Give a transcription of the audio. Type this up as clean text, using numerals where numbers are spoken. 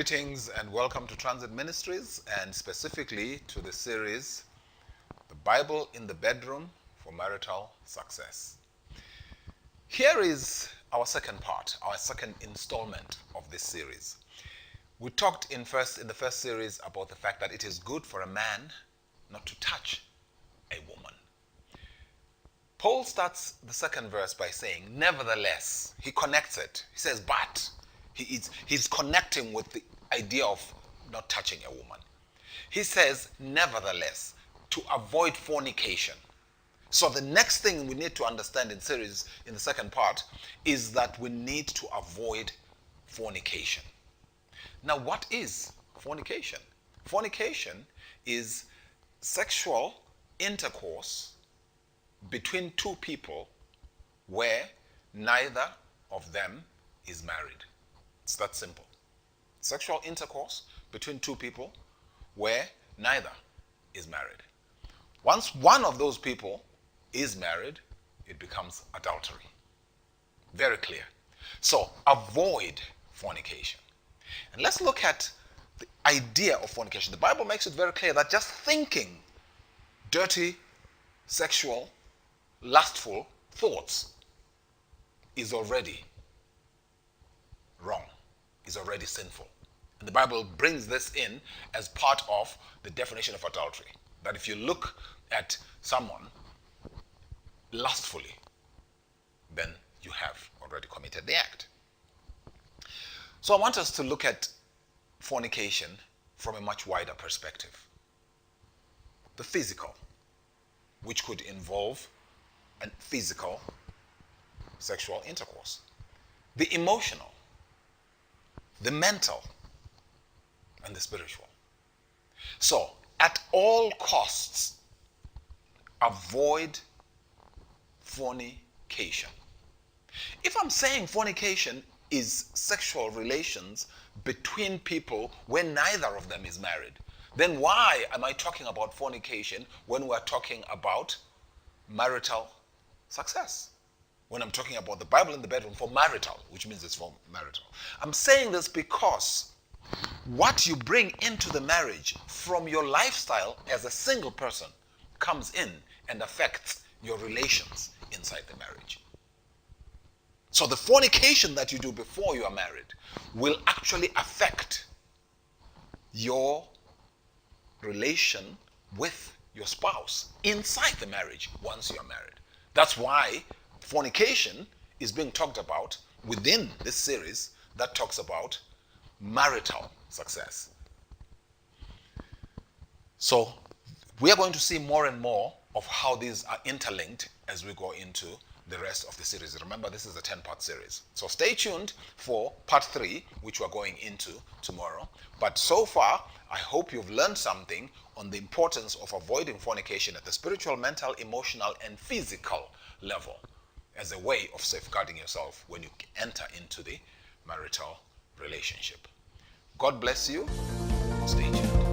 Greetings and welcome to Transit Ministries, and specifically to the series, The Bible in the Bedroom for Marital Success. Here is our second part, our second installment of this series. We talked in the first series about the fact that it is good for a man not to touch a woman. Paul starts the second verse by saying, nevertheless. He connects it. He says, but. He's connecting with the idea of not touching a woman. He says, nevertheless, to avoid fornication. So the next thing we need to understand in the second part is that we need to avoid fornication. Now, what is fornication? Fornication is sexual intercourse between two people where neither of them is married. It's that simple. Sexual intercourse between two people where neither is married. Once one of those people is married, it becomes adultery. Very clear. So avoid fornication. And let's look at the idea of fornication. The Bible makes it very clear that just thinking dirty, sexual, lustful thoughts is already wrong, is already sinful. And the Bible brings this in as part of the definition of adultery. That if you look at someone lustfully, then you have already committed the act. So I want us to look at fornication from a much wider perspective. The physical, which could involve a physical sexual intercourse. The emotional, the mental, and the spiritual. So, at all costs, avoid fornication. If I'm saying fornication is sexual relations between people when neither of them is married, then why am I talking about fornication when we're talking about marital success? When I'm talking about the Bible in the bedroom for marital, which means it's for marital. I'm saying this because what you bring into the marriage from your lifestyle as a single person comes in and affects your relations inside the marriage. So the fornication that you do before you are married will actually affect your relation with your spouse inside the marriage once you are married. That's why fornication is being talked about within this series that talks about marital success. So we are going to see more and more of how these are interlinked as we go into the rest of the series. Remember, this is a 10-part series. So stay tuned for part 3, which we're going into tomorrow. But so far, I hope you've learned something on the importance of avoiding fornication at the spiritual, mental, emotional, and physical level as a way of safeguarding yourself when you enter into the marital relationship. God bless you. Stay tuned.